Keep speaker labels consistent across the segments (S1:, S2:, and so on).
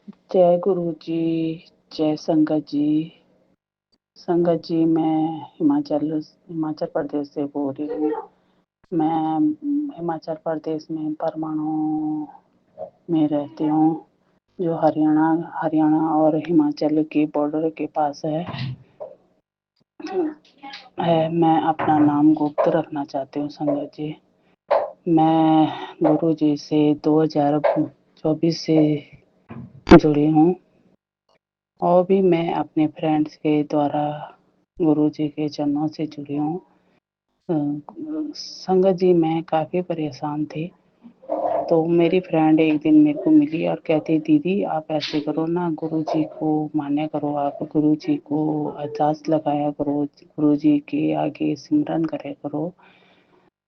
S1: जय गुरु जी, जय संगत जी। संगत जी, मैं हिमाचल प्रदेश से बोल रही हूँ। मैं हिमाचल प्रदेश में परमाणु में रहती हूँ, जो हरियाणा और हिमाचल के बॉर्डर के पास है। मैं अपना नाम गुप्त रखना चाहती हूँ संगत जी। मैं गुरु जी से 2024 से जुड़ी हूँ और भी मैं अपने फ्रेंड्स के द्वारा गुरु जी के चरणों से जुड़ी हूँ। संगत जी, मैं काफ़ी परेशान थी, तो मेरी फ्रेंड एक दिन मेरे को मिली और कहती, दीदी आप ऐसे करो ना, गुरु जी को मान्य करो, आप गुरु जी को अरदास लगाया करो, गुरु जी के आगे सिमरन करे करो,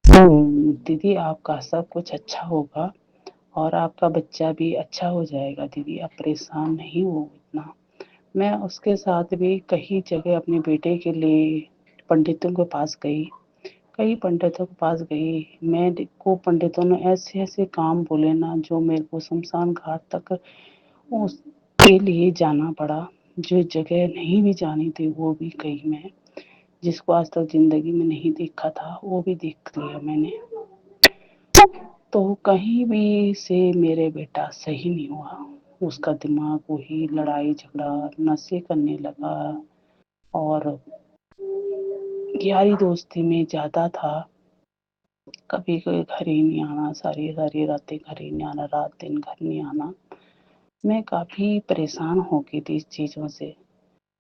S1: दीदी आपका सब कुछ अच्छा होगा और आपका बच्चा भी अच्छा हो जाएगा। दीदी आप परेशान नहीं हो इतना। मैं उसके साथ भी कई जगह अपने बेटे के लिए पंडितों के पास गई, कई पंडितों के पास गई। मैं को पंडितों ने ऐसे ऐसे काम बोले ना, जो मेरे को शमशान घाट तक उसके लिए जाना पड़ा। जो जगह नहीं भी जानी थी वो भी गई मैं, जिसको आज तक जिंदगी में नहीं देखा था वो भी देख लिया मैंने। तो कहीं भी से मेरे बेटा सही नहीं हुआ। उसका दिमाग वही लड़ाई झगड़ा, नशे करने लगा और यारी दोस्ती में ज़्यादा था। कभी कोई घर ही नहीं आना, सारी सारी रातें घर ही नहीं आना, रात दिन घर नहीं आना। मैं काफ़ी परेशान हो गई थी इस चीज़ों से।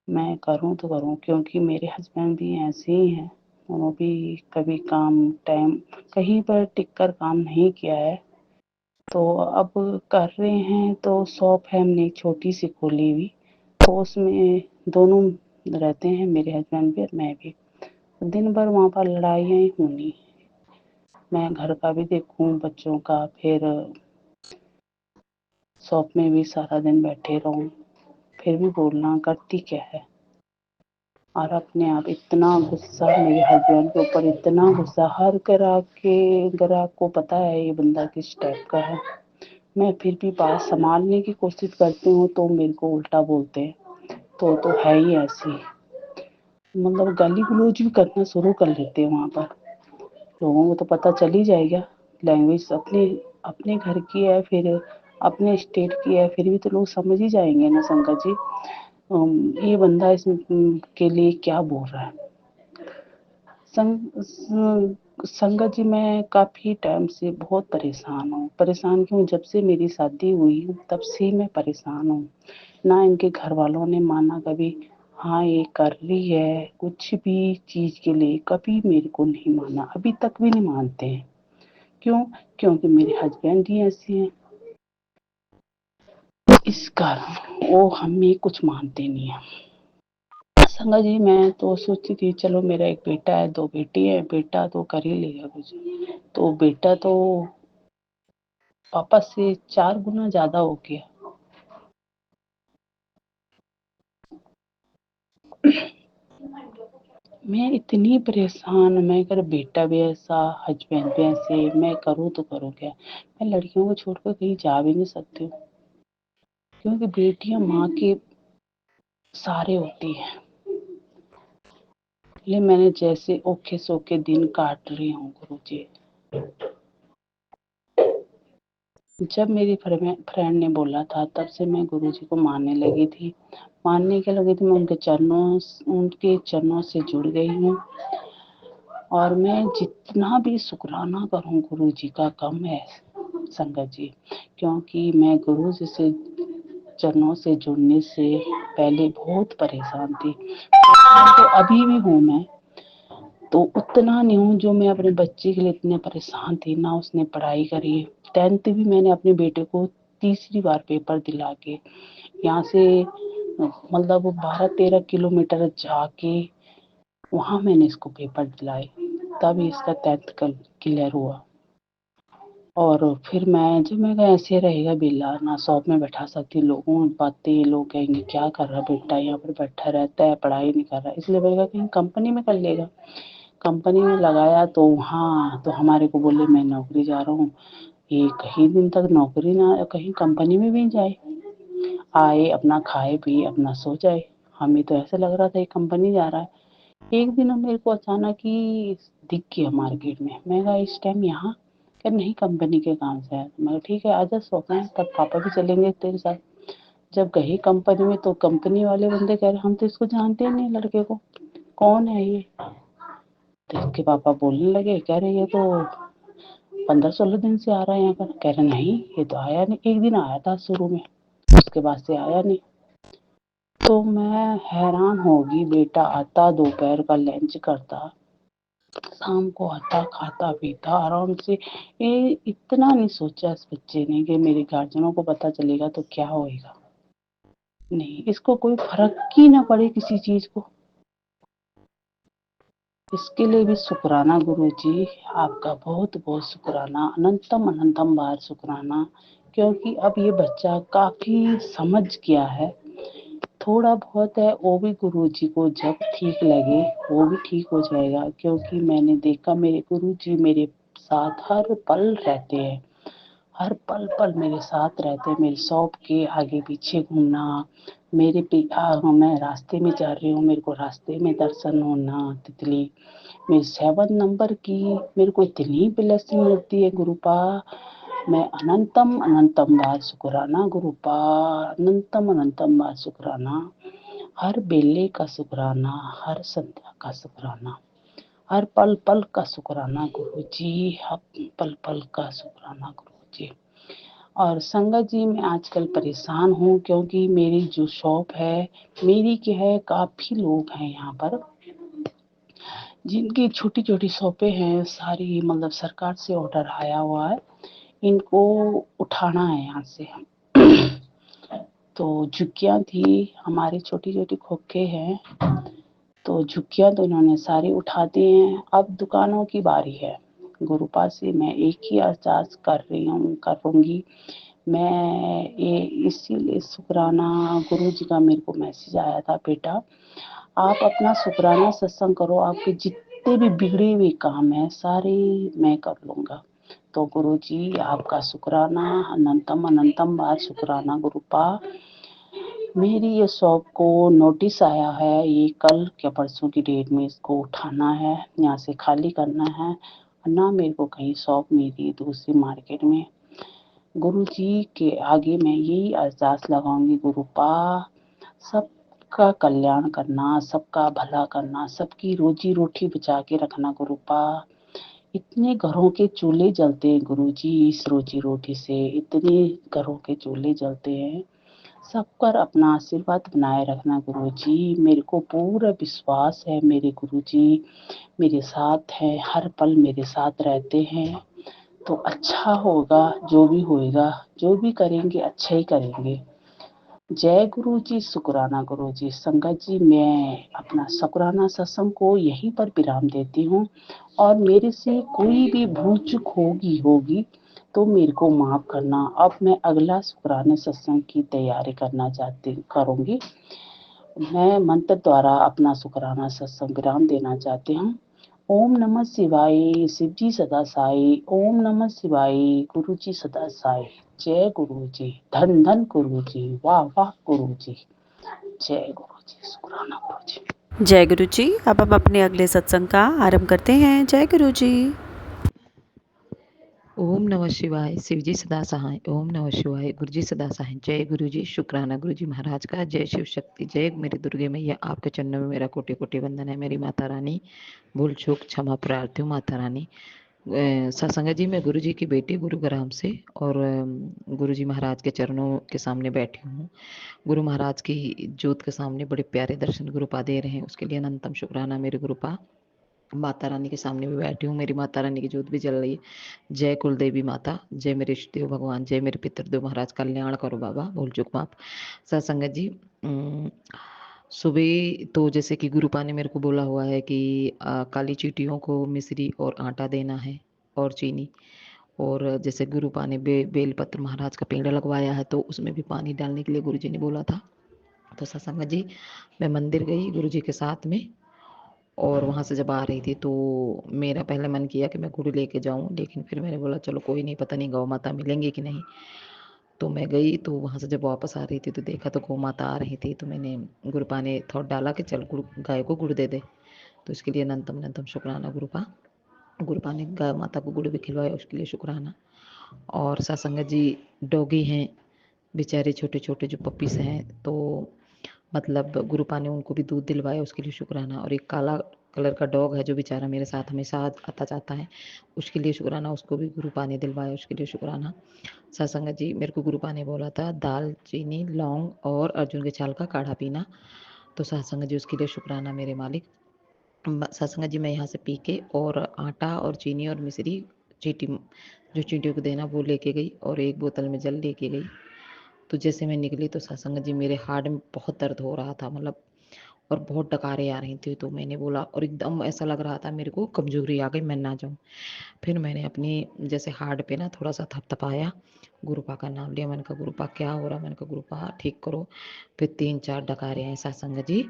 S1: मैं करूँ तो करूँ, क्योंकि मेरे हस्बैंड भी ऐसे ही हैं। वो भी कभी काम टाइम कहीं पर टिक कर काम नहीं किया है, तो अब कर रहे हैं। तो शॉप है हमने छोटी सी खोली हुई, तो उसमें दोनों रहते हैं, मेरे हस्बैंड भी और मैं भी। दिन भर वहाँ पर लड़ाइयाँ ही होनी। मैं घर का भी देखूँ, बच्चों का, फिर शॉप में भी सारा दिन बैठे रहूँ, फिर भी बोलना करती क्या है। और अपने आप इतना गुस्सा मेरे हस्बैंड के ऊपर, इतना गुस्सा, हर ग्राहक को पता है ये बंदा किस टाइप का है। मैं फिर भी बात संभालने की कोशिश करती हूँ तो मेरे को उल्टा बोलते हैं, तो है ही ऐसी, मतलब गाली गलौज भी करना शुरू कर लेते हैं। वहाँ पर लोगों को तो पता चल ही जाएगा, लैंग्वेज अपने अपने घर की है, फिर अपने स्टेट की है, फिर भी तो लोग समझ ही जाएंगे ना संगत जी। ये बंदा इसमें के लिए क्या बोल रहा है। संगत जी, मैं काफ़ी टाइम से बहुत परेशान हूँ। परेशान क्यों, जब से मेरी शादी हुई तब से मैं परेशान हूँ। ना इनके घर वालों ने माना कभी, हाँ ये कर रही है कुछ भी चीज़ के लिए, कभी मेरे को नहीं माना, अभी तक भी नहीं मानते हैं। क्यों? क्योंकि मेरे हस्बैंड ही ऐसे हैं, इस कारण वो हमें कुछ मानते नहीं है। संगा जी, मैं तो सोचती थी चलो मेरा एक बेटा है, दो बेटी है, बेटा तो कर ही लेगा कुछ, तो बेटा तो पापा से 4 गुना ज़्यादा हो गया। मैं इतनी परेशान, मैं अगर बेटा भी ऐसा, हस्बैंड भी ऐसे, मैं करूँ तो करूँ क्या। मैं लड़कियों को छोड़कर कहीं जा भी नहीं सकती हूँ, क्योंकि बेटियां माँ के सहारे होती हैं। इसलिए मैंने जैसे औखे सौखे दिन काट रही हूँ गुरु जी। जब मेरी फ्रेंड ने बोला था तब से मैं गुरु जी को मानने लगी थी। मैं उनके चरणों से जुड़ गई हूँ और मैं जितना भी शुक्राना करूँ गुरु जी का कम है संगत जी, क्योंकि मैं गुरु जी से चरणों से जुड़ने से पहले बहुत परेशान थी। तो अभी भी हूँ मैं, तो उतना नहीं हूँ जो मैं अपने बच्चे के लिए इतने परेशान थी ना। उसने पढ़ाई करी, 10th भी मैंने अपने बेटे को तीसरी बार पेपर दिला के यहाँ से, मतलब 12-13 किलोमीटर जाके वहाँ मैंने इसको पेपर दिलाए, तब इसका 10th क्लियर हुआ। और फिर मैं ऐसे रहेगा बेला ना, शॉप में बैठा सकती, लोगों बातें, लोग कहेंगे क्या कर रहा बेटा, यहाँ पर बैठा रहता है, पढ़ाई नहीं कर रहा, इसलिए बोलेगा कहीं कंपनी में कर लेगा। कंपनी में लगाया तो हाँ, तो हमारे को बोले मैं नौकरी जा रहा हूँ, ये कहीं दिन तक नौकरी ना, कहीं कंपनी में भी जाए। आए, अपना खाए पिए, अपना सो जाए। हमें तो ऐसा लग रहा था ये कंपनी जा रहा है। एक दिन मेरे को अचानक ही दिख गया मार्केट में। मैं कहा इस टाइम यहाँ? कह नहीं कंपनी के काम से है। मैं ठीक है आजा सोते हैं, तब पापा भी चलेंगे तेरे साथ। जब गए कंपनी में तो कंपनी वाले बंदे कह रहे हम तो इसको जानते ही नहीं लड़के को, कौन है ये? तो इसके पापा बोलने लगे, कह रहे ये तो 15-16 दिन से आ रहा है यहाँ पर। कह रहे नहीं ये तो आया नहीं, एक दिन आया था शुरू में, उसके बाद से आया नहीं। तो मैं हैरान होगी, बेटा आता दोपहर का लंच करता, शाम को आता खाता पीता आराम से। ये इतना नहीं सोचा इस बच्चे ने कि मेरे गार्जियनों को पता चलेगा तो क्या होएगा। नहीं, इसको कोई फर्क ही ना पड़े किसी चीज को। इसके लिए भी शुक्राना गुरुजी, आपका बहुत बहुत शुक्राना, अनंतम अनंतम बार शुक्राना। क्योंकि अब ये बच्चा काफी समझ गया है, थोड़ा बहुत है वो भी गुरुजी को जब ठीक लगे वो भी ठीक हो जाएगा। क्योंकि मैंने देखा मेरे गुरुजी मेरे साथ हर पल रहते हैं, हर पल पल मेरे साथ रहते हैं। मेरे शॉप के आगे पीछे घूमना, मैं रास्ते में जा रही हूँ, मेरे को रास्ते में दर्शन होना। तितली मेरी 7 नंबर की मेरे को इतनी ब्लेसिंग मिलती है गुरुपा। मैं अनंतम अनंतम बार शुक्राना गुरुपा, अनंतम अनंतम बार शुक्राना। हर बेले का शुक्राना, हर संध्या का शुक्राना, हर पल पल का शुक्राना गुरु जी, हर पल पल का शुक्राना गुरु जी। और संगत जी मैं आजकल परेशान हूँ क्योंकि मेरी जो शॉप है, मेरी क्या है, काफी लोग हैं यहाँ पर जिनकी छोटी छोटी शॉपें हैं सारी, मतलब सरकार से ऑर्डर आया हुआ है, इनको उठाना है यहाँ से। तो झुग्गियाँ थी हमारी, छोटी छोटी खोखे हैं, तो झुग्गियाँ तो इन्होंने सारी उठा दी हैं। अब दुकानों की बारी है। गुरुपा से मैं एक ही अरदास कर रही हूँ, करूँगी मैं ये, इसीलिए शुक्राना। गुरु जी का मेरे को मैसेज आया था, बेटा आप अपना शुक्राना सत्संग करो, आपके जितने भी बिगड़े हुए काम है सारे मैं कर लूँगा। तो गुरु जी आपका शुक्राना, अनंतम अनंतम बार शुक्राना गुरुपा। मेरी ये शॉप को नोटिस आया है, ये कल या परसों की डेट में इसको उठाना है, यहाँ से खाली करना है, ना मेरे को कहीं शॉप मेरी दूसरी मार्केट में। गुरु जी के आगे मैं यही अरदास लगाऊंगी गुरुपा, सबका कल्याण करना, सबका भला करना, सबकी रोजी रोटी बचा के रखना गुरुपा। इतने घरों के चूल्हे जलते हैं गुरु जी, इस रोजी रोटी से इतने घरों के चूल्हे जलते हैं, सब पर अपना आशीर्वाद बनाए रखना गुरु जी। मेरे को पूरा विश्वास है मेरे गुरु जी मेरे साथ हैं, हर पल मेरे साथ रहते हैं। तो अच्छा होगा, जो भी होएगा, जो भी करेंगे अच्छा ही करेंगे। जय गुरु जी, शुक्राना गुरु जी। संगत जी मैं अपना शुक्राना सत्संग को यहीं पर विराम देती हूँ, और मेरे से कोई भी भूल चूक होगी तो मेरे को माफ करना। अब मैं अगला शुक्राने सत्संग की तैयारी करूँगी। मैं मंत्र द्वारा अपना शुक्राना सत्संग विराम देना चाहती हूँ। ओम नमः शिवाय, शिव जी सदा साई। ओम नमः शिवाय, गुरु जी सदा साई। जय गुरु जी, धन धन गुरु जी, वाह वाह गुरु जी। जय गुरु जी, शुक्राना गुरु जी।
S2: जय गुरु जी। अब हम अपने अगले सत्संग का आरंभ करते हैं। जय गुरु जी।
S3: ओम नमः शिवाय, शिवजी सदा सहाय। ओम नमः शिवाय, गुरुजी सदा सहाय। जय गुरुजी, शुक्राना गुरुजी महाराज का। जय शिव शक्ति, जय मेरी दुर्गे मैया। आपके चरणों में मेरा कोटि कोटि वंदन है मेरी माता रानी। भूल चूक क्षमा प्रार्थी हूँ माता रानी। सत्संग जी, मैं गुरुजी की बेटी गुरुग्राम से, और गुरुजी महाराज के चरणों के सामने बैठी हूँ। गुरु महाराज की जोत के सामने बड़े प्यारे दर्शन गुरुपा दे रहे हैं, उसके लिए अनंतम शुक्राना मेरे गुरुपा। माता रानी के सामने भी बैठी हूँ, मेरी माता रानी की जोत भी जल रही है। जय कुलदेवी माता, जय मेरे इष्टदेव भगवान, जय मेरे पितृदेव महाराज, कल्याण करो बाबा, भूल चूक माफ। सत्संगत जी, सुबह तो जैसे कि गुरुपा ने मेरे को बोला हुआ है कि काली चींटियों को मिश्री और आटा देना है और चीनी, और जैसे गुरुपा ने बेलपत्र महाराज का पेड़ लगवाया है तो उसमें भी पानी डालने के लिए गुरुजी ने बोला था। तो सत्संगत जी, मैं मंदिर गई गुरुजी के साथ में, और वहाँ से जब आ रही थी तो मेरा पहले मन किया कि मैं गुड़ लेके जाऊँ, लेकिन फिर मैंने बोला चलो कोई नहीं, पता नहीं गौ माता मिलेंगी कि नहीं। तो मैं गई, तो वहाँ से जब वापस आ रही थी तो देखा तो गौ माता आ रही थी, तो मैंने गुरुपा ने थॉट डाला कि चल गाय को गुड़ दे दे। तो इसके लिए अनंतम अनंतम शुक्राना गुरुपा। गुरुपा ने गाय माता को गुड़ भी खिलवाया, उसके लिए शुक्राना। और सत्संग जी डॉगी हैं बेचारे, छोटे छोटे जो पपीस हैं, तो मतलब गुरुपा ने उनको भी दूध दिलवाया, उसके लिए शुक्राना। और एक काला कलर का डॉग है जो बेचारा मेरे साथ हमेशा आता जाता है, उसके लिए शुक्राना, उसको भी गुरुपा ने दिलवाया, उसके लिए शुक्राना। सत्संग जी मेरे को गुरुपा ने बोला था दाल चीनी लौंग और अर्जुन के छाल का काढ़ा पीना, तो सत्संग जी उसके लिए शुक्राना मेरे मालिक। सत्संग जी मैं यहाँ से पी के और आटा और चीनी और मिश्री चींटी जो चींटियों को देना वो लेके गई, और एक बोतल में जल लेके गई। तो जैसे मैं निकली तो सत्संग जी मेरे हार्ट में बहुत दर्द हो रहा था, मतलब और बहुत डकारें आ रही थी। तो मैंने बोला, और एकदम ऐसा लग रहा था मेरे को कमजोरी आ गई, मैं ना जाऊं। फिर मैंने अपनी जैसे हार्ट पे ना थोड़ा सा थपथपाया, गुरुपा का नाम लिया, मैंने कहा गुरुपा क्या हो रहा, मैंने कहा गुरुपा ठीक करो। फिर 3-4 डकारे आए सत्संग जी,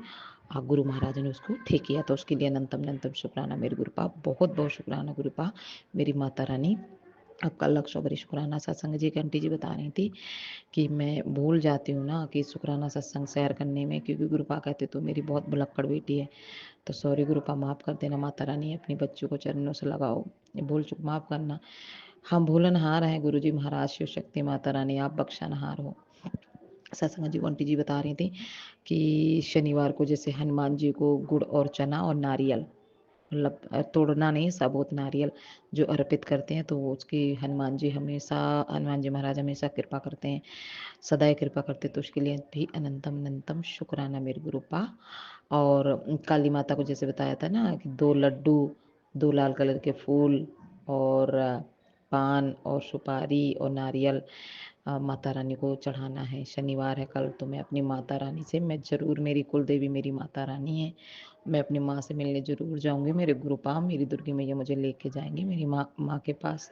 S3: गुरु महाराज ने उसको ठीक किया। तो उसके लिए अनंतम अनंतम शुक्राना मेरे गुरुपा, बहुत बहुत शुक्राना गुरुपा मेरी माता रानी, आपका लक्ष्य शोभरी शुक्राना। सत्संग जी की आंटी जी बता रही थी कि मैं भूल जाती हूँ ना कि शुक्राना सत्संग शेयर करने में, क्योंकि गुरुपा कहते तो मेरी बहुत भुलक्कड़ बेटी है। तो सॉरी गुरुपा, माफ़ कर देना, माता रानी अपनी बच्चों को चरणों से लगाओ, भूल चुक माफ़ करना। हम भूलनहार हैं गुरु जी महाराज, शिव शक्ति माता रानी आप बख्शनहार हो। सत्संग जी आंटी जी बता रही थी कि शनिवार को जैसे हनुमान जी को गुड़ और चना और नारियल, मतलब तोड़ना नहीं, साबुत नारियल जो अर्पित करते हैं, तो उसकी हनुमान जी महाराज हमेशा कृपा करते हैं, सदैव कृपा करते, तो उसके लिए भी अनंतम अनंतम शुक्राना मेरे गुरुपा। और काली माता को जैसे बताया था ना कि 2 लड्डू, 2 लाल कलर के फूल और पान और सुपारी और नारियल माता रानी को चढ़ाना है। शनिवार है कल, तो मैं अपनी माता रानी से, मैं ज़रूर, मेरी कुल देवी मेरी माता रानी है, मैं अपनी माँ से मिलने ज़रूर जाऊंगी। मेरे गुरुपा मेरी दुर्गी मैया मुझे लेके जाएंगे मेरी माँ के पास,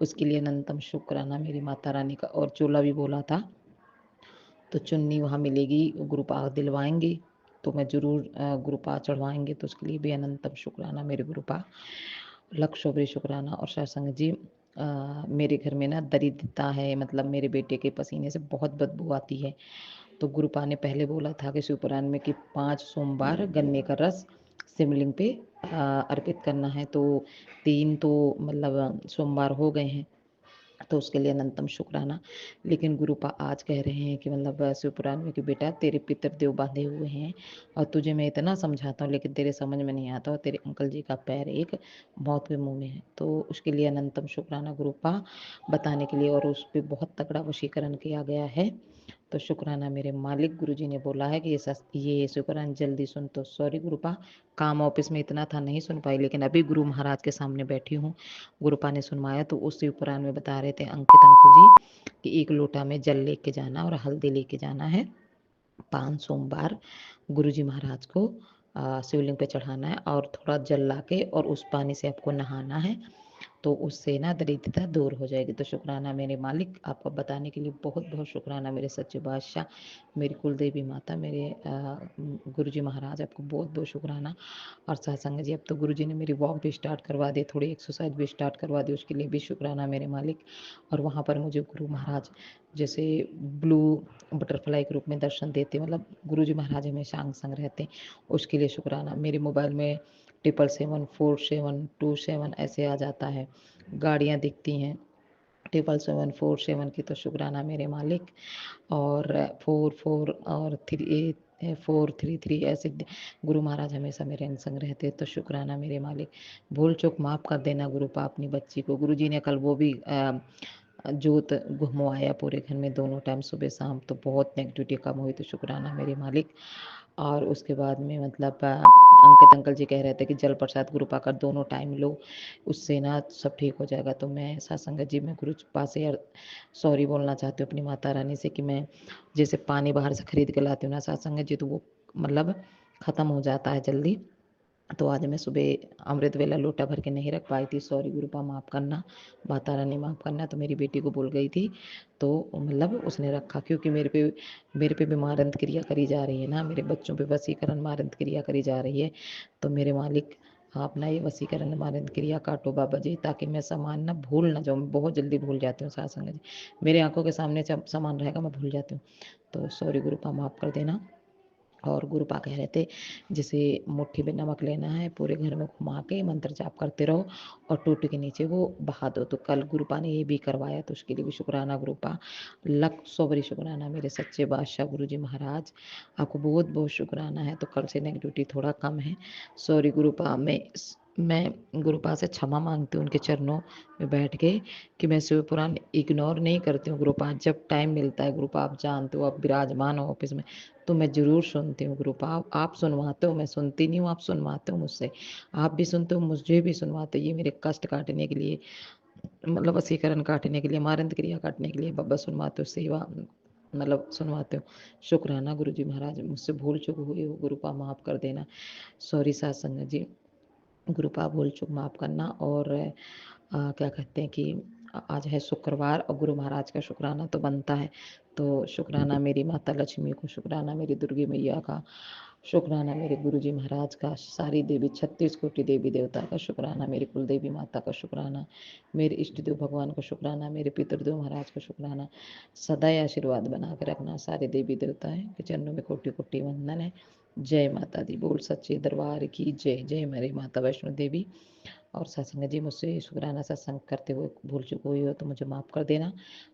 S3: उसके लिए अनंतम शुक्राना मेरी माता रानी का। और चोला भी बोला था, तो चुन्नी वहाँ मिलेगी, गुरुपा दिलवाएंगे, तो मैं ज़रूर गुरुपा चढ़वाएंगे, तो उसके लिए भी अनंतम शुक्राना मेरे गुरुपा, लख शोभरी शुक्राना। और सत्संग जी मेरे घर में ना दरिद्रता है, मतलब मेरे बेटे के पसीने से बहुत बदबू आती है। तो गुरुपा ने पहले बोला था कि शिवपुराण में कि 5 सोमवार गन्ने का रस शिवलिंग पे अर्पित करना है, तो 3 तो मतलब सोमवार हो गए हैं, तो उसके लिए अनंतम शुक्राना। लेकिन गुरुपा आज कह रहे हैं कि मतलब शिवपुराण में कि बेटा तेरे पितृदेव बांधे हुए हैं, और तुझे मैं इतना समझाता हूँ लेकिन तेरे समझ में नहीं आता, और तेरे अंकल जी का पैर एक मौत के मुंह में है, तो उसके लिए अनंतम शुक्राना गुरुपा बताने के लिए। और उस पर बहुत तगड़ा वशीकरण किया गया है, तो शुक्राना मेरे मालिक। गुरुजी ने बोला है कि ये शुक्राना जल्दी सुन, तो सॉरी गुरुपा, काम ऑफिस में इतना था नहीं सुन पाई, लेकिन अभी गुरु महाराज के सामने बैठी हूँ, गुरुपा ने सुनवाया। तो उस शिवपुराण में बता रहे थे अंकित अंकल जी कि 1 लोटा में जल लेके जाना और हल्दी लेके जाना है, 5 सोमवार गुरुजी महाराज को शिवलिंग पे चढ़ाना है, और थोड़ा जल लाके और उस पानी से आपको नहाना है, तो उससे ना दरिद्रता दूर हो जाएगी। तो शुक्राना मेरे मालिक, आपको बताने के लिए बहुत बहुत शुक्राना मेरे सच्चे बादशाह, मेरी कुल देवी माता, मेरे गुरुजी महाराज, आपको बहुत बहुत शुक्राना। और सत्संग जी अब तो गुरुजी ने मेरी वॉक भी स्टार्ट करवा दी, थोड़ी एक्सरसाइज भी स्टार्ट करवा दी, उसके लिए भी शुक्राना मेरे मालिक। और वहाँ पर मुझे गुरु महाराज जैसे ब्लू बटरफ्लाई के रूप में दर्शन देते, मतलब गुरुजी महाराज हमेशा अंग संग रहते, उसके लिए शुक्राना। मेरे मोबाइल में 7774727 ऐसे आ जाता है, गाड़ियाँ दिखती हैं 77747 की, तो शुक्राना मेरे मालिक। और 44 और 433 ऐसे गुरु महाराज हमेशा मेरे अंग संग रहते, तो शुक्राना मेरे मालिक। भूल चूक माफ़ कर देना गुरुपा अपनी बच्ची को। गुरुजी ने कल वो भी जोत घुमवाया पूरे घर में, दोनों टाइम सुबह शाम, तो बहुत नेगेटिविटी कम हुई, तो शुक्राना मेरे मालिक। और उसके बाद में मतलब अंकित अंकल जी कह रहे थे कि जल प्रसाद गुरुपा कर दोनों टाइम लो, उससे ना सब ठीक हो जाएगा। तो मैं सत्संग जी में गुरुपा से सॉरी बोलना चाहती हूँ अपनी माता रानी से कि मैं जैसे पानी बाहर से खरीद के लाती हूँ ना सत्संग जी, तो वो मतलब ख़त्म हो जाता है जल्दी, तो आज मैं सुबह अमृत वेला लोटा भर के नहीं रख पाई थी, सॉरी गुरुपा माफ़ करना, माता रानी माफ़ करना। तो मेरी बेटी को बोल गई थी, तो मतलब उसने रखा, क्योंकि मेरे पे भी मारंत क्रिया करी जा रही है ना, मेरे बच्चों पे वसीकरण मारंत क्रिया करी जा रही है, तो मेरे मालिक आप ना ये वसीकरण मारंद क्रिया काटो बाबा जी, ताकि मैं सामान ना भूल ना जाऊँ। मैं बहुत जल्दी भूल जाती हूँ साथ संगत जी, मेरे आंखों के सामने जब सामान रहेगा मैं भूल जाती हूँ। तो सॉरी गुरुपा, माफ़ कर देना। और गुरुपा कह रहे थे जैसे मुट्ठी में नमक लेना है, पूरे घर में घुमा के मंत्र जाप करते रहो और टोटी के नीचे वो बहा दो। तो कल गुरुपा ने ये भी करवाया, तो उसके लिए भी शुक्राना गुरुपा, लख सौ बड़ी शुक्राना मेरे सच्चे बादशाह गुरु जी महाराज, आपको बहुत बहुत शुक्राना है। तो कल से नेगेटिविटी थोड़ा कम है। सॉरी गुरुपा, मैं गुरुपा से क्षमा मांगती हूँ उनके चरणों में बैठ के कि मैं शिव पुराण इग्नोर नहीं करती हूँ गुरुपा। जब टाइम मिलता है गुरुपा, आप जानते हो, आप विराजमान हो ऑफिस में, तो मैं ज़रूर सुनती हूँ गुरुपा। आप सुनवाते हो, मैं सुनती नहीं हूँ, आप सुनवाते हो मुझसे। आप भी सुनते हो, मुझे भी सुनवाते हो। ये मेरे कष्ट काटने के लिए, मतलब वसीकरण काटने के लिए, मारंत क्रिया काटने के लिए बाबा सुनवाते हो, सेवा मतलब सुनवाते हो। शुक्राना गुरु जी महाराज, मुझसे भूल चूक हुई हो गुरुपा, माफ़ कर देना। सॉरी साथ संगत जी, गुरुपा भूल चूक माफ़ करना। और क्या कहते हैं कि आज है शुक्रवार और गुरु महाराज का शुक्राना तो बनता है। तो शुक्राना मेरी माता लक्ष्मी को, शुक्राना मेरी दुर्गे मैया का, शुक्राना मेरे गुरुजी महाराज का, सारी देवी 36 कोटि देवी देवता का शुक्राना, मेरी कुल देवी माता का शुक्राना, मेरे इष्ट देव भगवान का शुक्राना, मेरे पितृदेव महाराज का शुक्राना। सदा ही आशीर्वाद बना के रखना। सारे देवी देवता हैं के चरणों में कोटि कोटि वंदन है। जय माता दी, बोल सच्चे दरबार की जय। जय मेरी माता वैष्णो देवी। और सत्संग जी, मुझसे शुक्राना सत्संग करते हुए भूल चुक हुई हो तो मुझे माफ़ कर देना।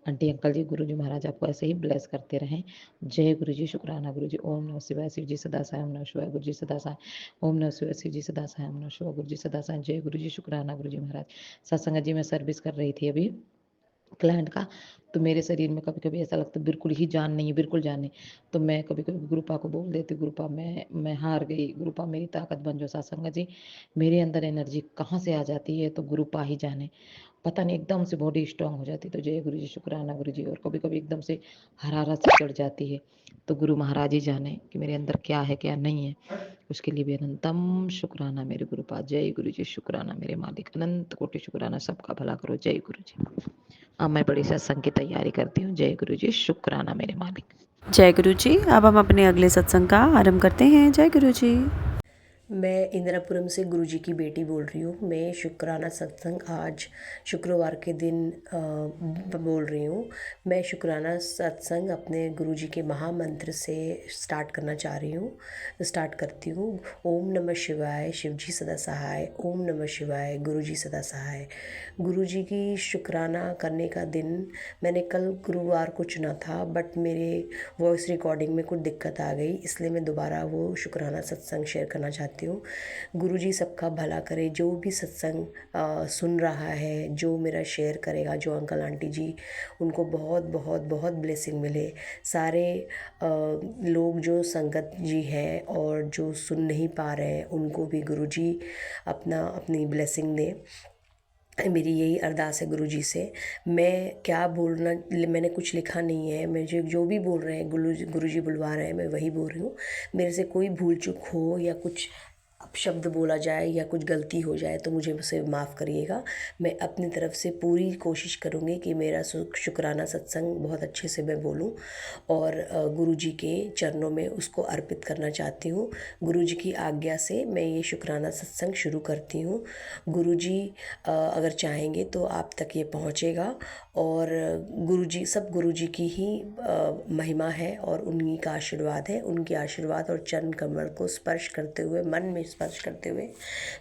S3: आंटी अंकल जी, गुरु जी महाराज आपको ऐसे ही ब्लेस करते रहें। जय गुरु जी, शुक्राना गुरु जी। ओम नमः शिवाय, शिव जी सदा साई, ओम नमः शिवाय, गुरु जी सदा साई, ओम नमः शिवाय, शिव जी सदा साई, ओम नमः शिवाय, गुरु जी सदा साई। जय गुरु जी, शुक्राना गुरु जी महाराज। सत्संग जी, मैं सर्विस कर रही थी अभी क्लाइंट का, तो मेरे शरीर में कभी कभी ऐसा लगता है बिल्कुल ही जान नहीं है, बिल्कुल जान नहीं। तो मैं कभी कभी गुरुपा को बोल देती, गुरुपा मैं हार गई, गुरुपा मेरी ताकत बन जाओ। सत्संग जी, मेरे अंदर एनर्जी कहाँ से आ जाती है तो गुरुपा ही जाने, पता नहीं एकदम से बॉडी स्ट्रांग हो जाती है। तो जय गुरु जी, शुक्राना गुरु जी। और कभी कभी एकदम से हरारत से चढ़ जाती है, तो गुरु महाराज ही जाने कि मेरे अंदर क्या है क्या नहीं है। उसके लिए भी अनंतम शुक्राना मेरे गुरुपा। जय गुरु जी, शुक्राना मेरे मालिक, अनंत कोटि शुक्राना, सबका भला करो। जय गुरु जी। अब मैं बड़ी सत्संग की तैयारी करती हूँ। जय गुरु जी, शुक्राना मेरे मालिक।
S2: जय गुरु जी। अब हम अपने अगले सत्संग का आरंभ करते हैं। जय गुरु जी।
S4: मैं इंदिरापुरम से गुरुजी की बेटी बोल रही हूँ। मैं शुक्राना सत्संग आज शुक्रवार के दिन बोल रही हूँ। मैं शुक्राना सत्संग अपने गुरुजी के महामंत्र से स्टार्ट करना चाह रही हूँ, स्टार्ट करती हूँ। ओम नमः शिवाय, शिवजी सदा सहाय। ओम नमः शिवाय, गुरुजी सदा सहाय। गुरुजी की शुक्राना करने का दिन मैंने कल गुरुवार को चुना था, बट मेरे वॉइस रिकॉर्डिंग में कुछ दिक्कत आ गई, इसलिए मैं दोबारा वो शुक्राना सत्संग शेयर करना चाहती हूँ। गुरुजी सबका भला करे। जो भी सत्संग सुन रहा है, जो मेरा शेयर करेगा, जो अंकल आंटी जी, उनको बहुत बहुत बहुत ब्लेसिंग मिले। सारे लोग जो संगत जी हैं और जो सुन नहीं पा रहे हैं, उनको भी गुरुजी अपनी ब्लेसिंग दें। मेरी यही अरदास है गुरुजी से। मैं क्या बोलना, मैंने कुछ लिखा नहीं है, मुझे जो भी बोल रहे हैं गुरुजी बुलवा रहे हैं, मैं वही बोल रही हूँ। मेरे से कोई भूल चूक हो या कुछ अपशब्द बोला जाए या कुछ गलती हो जाए तो मुझे उसे माफ़ करिएगा। मैं अपनी तरफ से पूरी कोशिश करूँगी कि मेरा शुक्राना सत्संग बहुत अच्छे से मैं बोलूँ और गुरुजी के चरणों में उसको अर्पित करना चाहती हूँ। गुरुजी की आज्ञा से मैं ये शुक्राना सत्संग शुरू करती हूँ। गुरुजी अगर चाहेंगे तो आप तक ये पहुँचेगा और गुरुजी की ही महिमा है और उन्हीं का आशीर्वाद है। उनके आशीर्वाद और चरण कमल को स्पर्श करते हुए, मन में स्पर्श करते हुए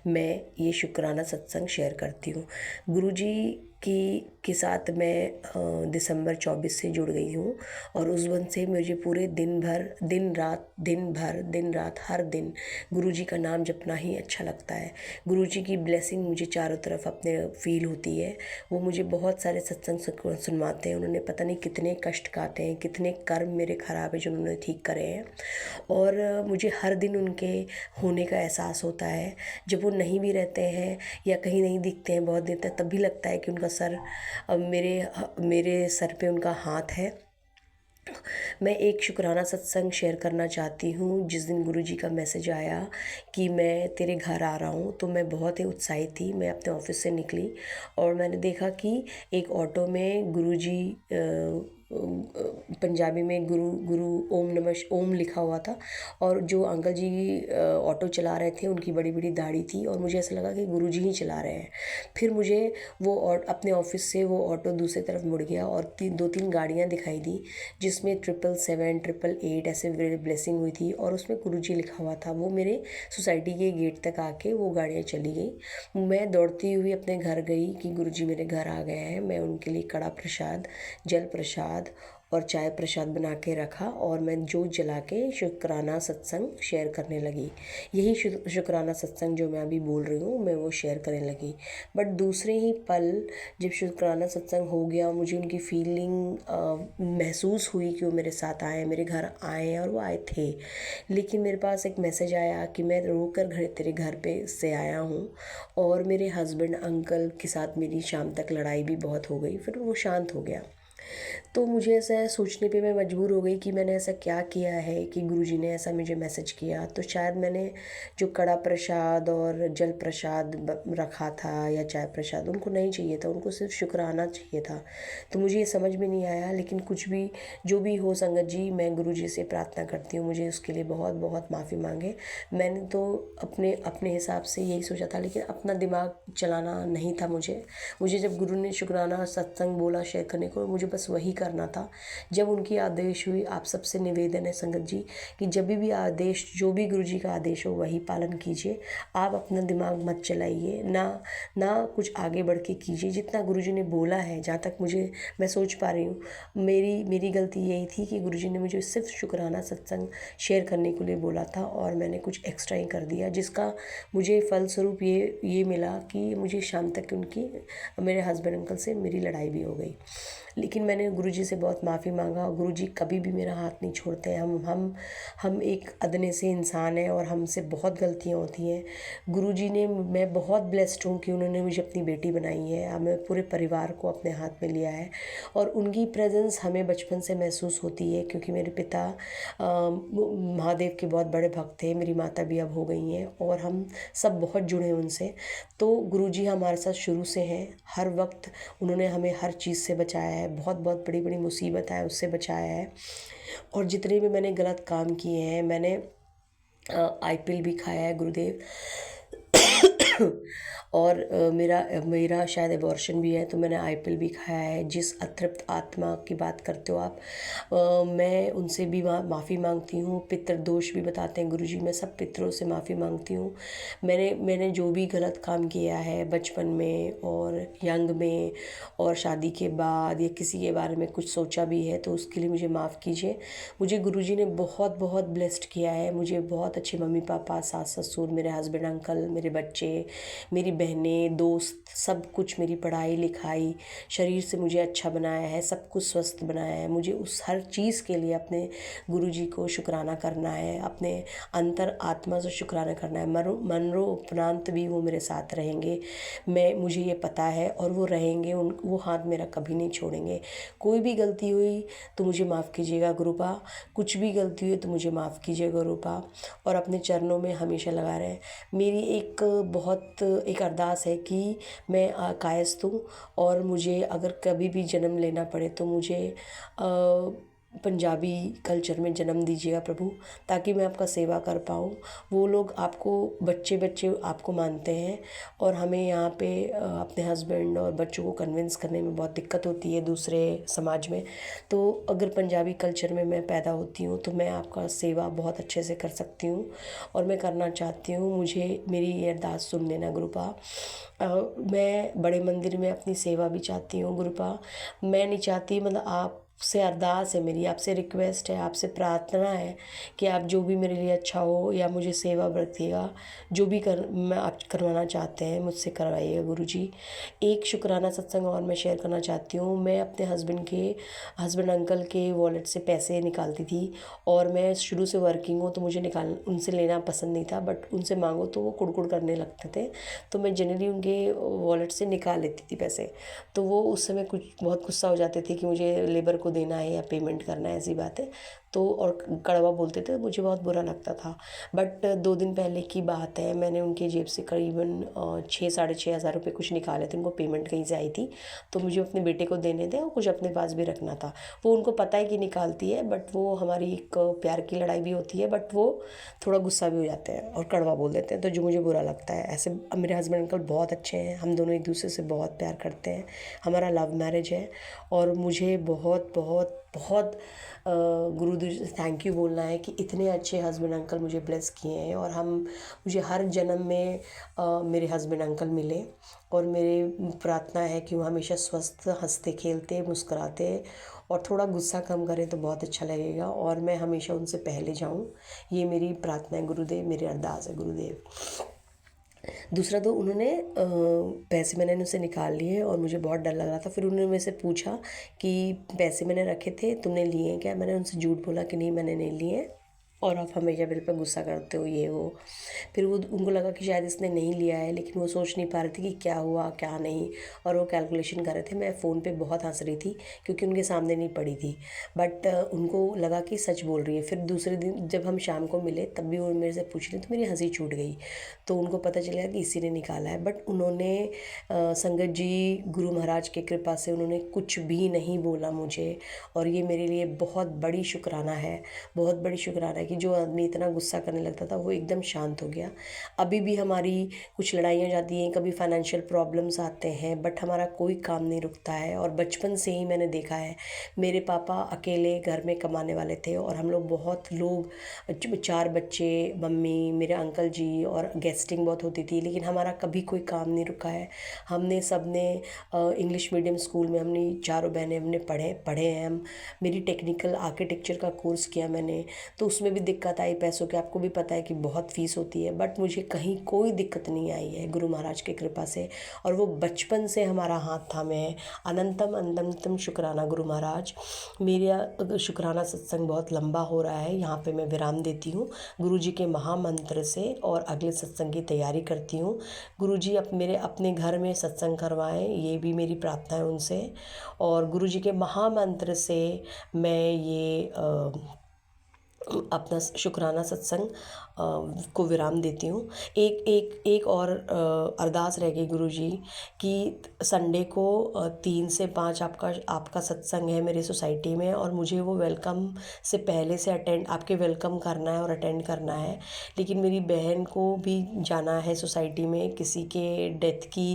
S4: मैं ये शुक्राना सत्संग शेयर करती हूँ। गुरुजी के साथ मैं दिसंबर 24 से जुड़ गई हूँ और उस दिन से मुझे पूरे दिन रात हर दिन गुरुजी का नाम जपना ही अच्छा लगता है। गुरुजी की ब्लेसिंग मुझे चारों तरफ अपने फील होती है। वो मुझे बहुत सारे सत्संग सुनवाते हैं। उन्होंने पता नहीं कितने कष्ट काटे हैं, कितने कर्म मेरे ख़राब है जो उन्होंने ठीक करे हैं, और मुझे हर दिन उनके होने का एहसास होता है। जब वो नहीं भी रहते हैं या कहीं नहीं दिखते हैं बहुत देर तक, तब भी लगता है कि उनका सर मेरे सर पे उनका हाथ है। मैं एक शुक्राना सत्संग शेयर करना चाहती हूँ। जिस दिन गुरुजी का मैसेज आया कि मैं तेरे घर आ रहा हूँ, तो मैं बहुत ही उत्साहित थी। मैं अपने ऑफिस से निकली और मैंने देखा कि एक ऑटो में गुरुजी पंजाबी में गुरु गुरु ओम लिखा हुआ था। और जो अंकल जी ऑटो चला रहे थे उनकी बड़ी बड़ी दाढ़ी थी और मुझे ऐसा लगा कि गुरुजी ही चला रहे हैं। फिर मुझे वो अपने ऑफिस से वो ऑटो दूसरी तरफ मुड़ गया और दो तीन गाड़ियाँ दिखाई दी जिसमें 777 888 ऐसे ब्लेसिंग हुई थी और उसमें गुरुजी लिखा हुआ था। वो मेरे सोसाइटी के गेट तक आके वो गाड़ियाँ चली गई। मैं दौड़ती हुई अपने घर गई कि गुरुजी मेरे घर आ गए हैं। मैं उनके लिए कड़ा प्रसाद, जल प्रसाद और चाय प्रसाद बना के रखा और मैं जोत जला के शुक्राना सत्संग शेयर करने लगी। यही शुक्राना सत्संग जो मैं अभी बोल रही हूँ मैं वो शेयर करने लगी। बट दूसरे ही पल जब शुक्राना सत्संग हो गया मुझे उनकी फीलिंग महसूस हुई कि वो मेरे साथ आए, मेरे घर आए और वो आए थे। लेकिन मेरे पास एक मैसेज आया कि मैं रोकर तेरे घर पे से आया हूँ। और मेरे हस्बैंड अंकल के साथ मेरी शाम तक लड़ाई भी बहुत हो गई, फिर वो शांत हो गया। तो मुझे ऐसा सोचने पे मैं मजबूर हो गई कि मैंने ऐसा क्या किया है कि गुरुजी ने ऐसा मुझे मैसेज किया। तो शायद मैंने जो कड़ा प्रसाद और जल प्रसाद रखा था या चाय प्रसाद उनको नहीं चाहिए था, उनको सिर्फ शुक्राना चाहिए था। तो मुझे ये समझ में नहीं आया। लेकिन कुछ भी जो भी हो संगत जी, मैं गुरुजी से प्रार्थना करती हूँ मुझे उसके लिए बहुत बहुत माफ़ी मांगे। मैंने तो अपने अपने हिसाब से यही सोचा था, लेकिन अपना दिमाग चलाना नहीं था मुझे जब गुरु ने शुक्राना सत्संग बोला शेयर करने को, मुझे बस वही करना था। जब उनकी आदेश हुई, आप सबसे निवेदन है संगत जी कि जब भी आदेश, जो भी गुरुजी का आदेश हो वही पालन कीजिए। आप अपना दिमाग मत चलाइए, ना कुछ आगे बढ़ के कीजिए। जितना गुरुजी ने बोला है, जहाँ तक मैं सोच पा रही हूँ, मेरी गलती यही थी कि गुरुजी ने मुझे सिर्फ शुक्राना सत्संग शेयर करने के लिए बोला था और मैंने कुछ एक्स्ट्रा ही कर दिया, जिसका मुझे फलस्वरूप ये मिला कि मुझे शाम तक मेरे हस्बैंड अंकल से मेरी लड़ाई भी हो गई। लेकिन मैंने गुरुजी से बहुत माफ़ी मांगा और गुरुजी कभी भी मेरा हाथ नहीं छोड़ते हैं। हम एक अदने से इंसान हैं और हमसे बहुत गलतियाँ होती हैं। गुरुजी ने, मैं बहुत ब्लेस्ड हूँ कि उन्होंने मुझे अपनी बेटी बनाई है। हमें पूरे परिवार को अपने हाथ में लिया है और उनकी प्रेजेंस हमें बचपन से महसूस होती है, क्योंकि मेरे पिता महादेव के बहुत बड़े भक्त थे। मेरी माता भी अब हो गई हैं और हम सब बहुत जुड़े हैं उनसे। तो गुरुजी हमारे साथ शुरू से हैं। हर वक्त उन्होंने हमें हर चीज़ से बचाया है, बहुत बहुत बड़ी बड़ी मुसीबत है उससे बचाया है। और जितने भी मैंने गलत काम किए हैं, मैंने आईपीएल भी खाया है गुरुदेव और मेरा शायद एबॉर्शन भी है, तो मैंने आईपीएल भी खाया है। जिस अतृप्त आत्मा की बात करते हो आप, मैं उनसे भी माफ़ी मांगती हूँ। पितृ दोष भी बताते हैं गुरुजी, मैं सब पितरों से माफ़ी मांगती हूँ। मैंने जो भी गलत काम किया है बचपन में और यंग में और शादी के बाद या किसी के बारे में कुछ सोचा भी है, तो उसके लिए मुझे माफ़ कीजिए। मुझे गुरुजी ने बहुत बहुत ब्लेस्ड किया है। मुझे बहुत अच्छे मम्मी पापा, सास ससुर, मेरे हस्बैंड अंकल, मेरे बच्चे, मेरी बहनें, दोस्त, सब कुछ, मेरी पढ़ाई लिखाई, शरीर से मुझे अच्छा बनाया है, सब कुछ स्वस्थ बनाया है। मुझे उस हर चीज़ के लिए अपने गुरुजी को शुक्राना करना है, अपने अंतर आत्मा से शुक्राना करना है। मरो उपरांत भी वो मेरे साथ रहेंगे, मुझे ये पता है, और वो रहेंगे। वो हाथ मेरा कभी नहीं छोड़ेंगे। कोई भी गलती हुई तो मुझे माफ़ कीजिएगा गुरुपा, कुछ भी गलती हुई तो मुझे माफ़ कीजिएगा गुरुपा, और अपने चरणों में हमेशा लगा रहे। मेरी एक अरदास है कि मैं कायस्थ हूँ और मुझे अगर कभी भी जन्म लेना पड़े तो मुझे पंजाबी कल्चर में जन्म दीजिएगा प्रभु, ताकि मैं आपका सेवा कर पाऊँ। वो लोग आपको बच्चे आपको मानते हैं और हमें यहाँ पे अपने हस्बैंड और बच्चों को कन्विंस करने में बहुत दिक्कत होती है दूसरे समाज में। तो अगर पंजाबी कल्चर में मैं पैदा होती हूँ तो मैं आपका सेवा बहुत अच्छे से कर सकती हूँ और मैं करना चाहती हूँ। मुझे मेरी ये अरदास सुन लेना गुरुपा। मैं बड़े मंदिर में अपनी सेवा भी चाहती हूँ गुरुपा। मैं नहीं चाहती, मतलब आपसे अरदास है मेरी, आपसे रिक्वेस्ट है, आपसे प्रार्थना है कि आप जो भी मेरे लिए अच्छा हो या मुझे सेवा बरतिएगा, जो भी मैं आप करवाना चाहते हैं मुझसे करवाइएगा गुरुजी। एक शुक्राना सत्संग और मैं शेयर करना चाहती हूँ। मैं अपने हस्बैंड अंकल के वॉलेट से पैसे निकालती थी और मैं शुरू से वर्किंग हूँ तो मुझे उनसे लेना पसंद नहीं था, बट उनसे मांगो तो वो कुड़कुड़ करने लगते थे, तो मैं जनरली उनके वॉलेट से निकाल लेती थी पैसे। तो वो उस समय कुछ बहुत गुस्सा हो जाते थे कि मुझे लेबर को देना है या पेमेंट करना है, ऐसी बात है। तो और कड़वा बोलते थे, मुझे बहुत बुरा लगता था। बट 2 दिन पहले की बात है, मैंने उनकी जेब से करीबन 6 साढ़े 6 हज़ार रुपये कुछ निकाले थे, उनको पेमेंट कहीं से आई थी, तो मुझे अपने बेटे को देने थे और कुछ अपने पास भी रखना था। वो उनको पता है कि निकालती है, बट वो हमारी एक प्यार की लड़ाई भी होती है, बट वो थोड़ा गुस्सा भी हो जाते हैं और कड़वा बोल देते हैं, तो जो मुझे बुरा लगता है। ऐसे मेरे हस्बैंड अंकल बहुत अच्छे हैं, हम दोनों एक दूसरे से बहुत प्यार करते हैं, हमारा लव मैरिज है। और मुझे बहुत बहुत बहुत गुरुदेव से थैंक यू बोलना है कि इतने अच्छे हस्बैंड अंकल मुझे ब्लेस किए हैं। और मुझे हर जन्म में मेरे हस्बैंड अंकल मिले, और मेरी प्रार्थना है कि वो हमेशा स्वस्थ, हंसते खेलते मुस्कुराते और थोड़ा गुस्सा कम करें तो बहुत अच्छा लगेगा, और मैं हमेशा उनसे पहले जाऊं, ये मेरी प्रार्थना है गुरुदेव, मेरी अरदास है गुरुदेव। दूसरा, तो उन्होंने पैसे मैंने उनसे निकाल लिए और मुझे बहुत डर लग रहा था। फिर उन्होंने मेरे से पूछा कि पैसे मैंने रखे थे, तुमने लिए हैं क्या? मैंने उनसे झूठ बोला कि नहीं, मैंने नहीं लिए और आप हमेशा मेरे पे गुस्सा करते हो, ये वो। फिर उनको लगा कि शायद इसने नहीं लिया है, लेकिन वो सोच नहीं पा रहे थे कि क्या हुआ क्या नहीं, और वो कैलकुलेशन कर रहे थे। मैं फ़ोन पे बहुत हंस रही थी क्योंकि उनके सामने नहीं पड़ी थी, बट उनको लगा कि सच बोल रही है। फिर दूसरे दिन जब हम शाम को मिले तब भी वो मेरे से पूछ रही, तो मेरी हंसी छूट गई, तो उनको पता चला कि इसी ने निकाला है। बट उन्होंने संगत जी गुरु महाराज की कृपा से उन्होंने कुछ भी नहीं बोला मुझे, और ये मेरे लिए बहुत बड़ी शुक्राना है, बहुत बड़ी शुक्राना है कि जो आदमी इतना गुस्सा करने लगता था वो एकदम शांत हो गया। अभी भी हमारी कुछ लड़ाइयाँ जाती हैं, कभी फाइनेंशियल प्रॉब्लम्स आते हैं, बट हमारा कोई काम नहीं रुकता है। और बचपन से ही मैंने देखा है, मेरे पापा अकेले घर में कमाने वाले थे, और हम लोग बहुत लोग 4 बच्चे, मम्मी, मेरे अंकल जी, और गेस्टिंग बहुत होती थी, लेकिन हमारा कभी कोई काम नहीं रुका है। हमने सबने इंग्लिश मीडियम स्कूल में हमने चारों बहनें हमने पढ़े हैं हम। मेरी टेक्निकल आर्किटेक्चर का कोर्स किया मैंने, तो उसमें भी दिक्कत आई पैसों की, आपको भी पता है कि बहुत फ़ीस होती है, बट मुझे कहीं कोई दिक्कत नहीं आई है गुरु महाराज की कृपा से। और वो बचपन से हमारा हाथ थामे हैं। अनंतम अनंतम शुक्राना गुरु महाराज। मेरा शुक्राना सत्संग बहुत लंबा हो रहा है, यहाँ पे मैं विराम देती हूँ गुरु जी के महामंत्र से, और अगले सत्संग की तैयारी करती हूँ। गुरु जी मेरे अपने घर में सत्संग करवाएं, ये भी मेरी प्रार्थना है उनसे। और गुरु जी के महामंत्र से मैं ये अपना शुक्राना सत्संग को विराम देती हूँ। एक और अरदास रह गई गुरुजी कि संडे को 3 से 5 आपका सत्संग है मेरी सोसाइटी में, और मुझे वो वेलकम से पहले से आपके वेलकम करना है और अटेंड करना है। लेकिन मेरी बहन को भी जाना है सोसाइटी में, किसी के डेथ की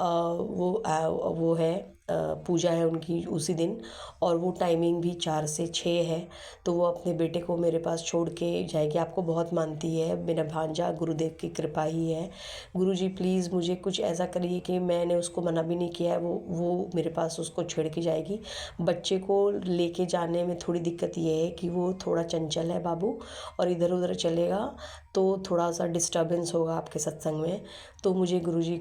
S4: वो है, पूजा है उनकी उसी दिन, और वो टाइमिंग भी 4 से 6 है। तो वो अपने बेटे को मेरे पास छोड़ के जाएगी। आपको बहुत मानती है, मेरा भांजा, गुरुदेव की कृपा ही है। गुरुजी प्लीज़ मुझे कुछ ऐसा करिए कि मैंने उसको मना भी नहीं किया है, वो मेरे पास उसको छोड़ के जाएगी। बच्चे को लेके जाने में थोड़ी दिक्कत ये है कि वो थोड़ा चंचल है बाबू, और इधर उधर चलेगा तो थोड़ा सा डिस्टर्बेंस होगा आपके सत्संग में। तो मुझे गुरुजी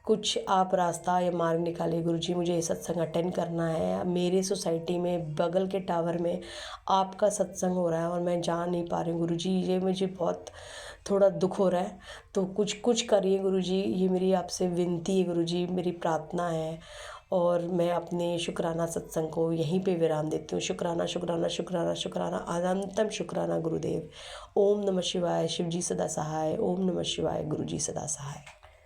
S4: कुछ आप रास्ता या मार्ग निकालिए गुरुजी, मुझे ये सत्संग अटेंड करना है। मेरे सोसाइटी में बगल के टावर में आपका सत्संग हो रहा है और मैं जा नहीं पा रही हूँ गुरुजी, ये मुझे बहुत थोड़ा दुख हो रहा है। तो कुछ करिए गुरुजी, ये मेरी आपसे विनती है गुरुजी, मेरी प्रार्थना है। और मैं अपने शुक्राना सत्संग को यहीं पे विराम देती हूँ। शुक्राना शुक्राना शुक्राना शुक्राना, अनंतम शुक्राना गुरुदेव। ओम नमः शिवाय, शिव जी सदा सहाय। ओम नमः शिवाय, गुरु जी सदा सहाय।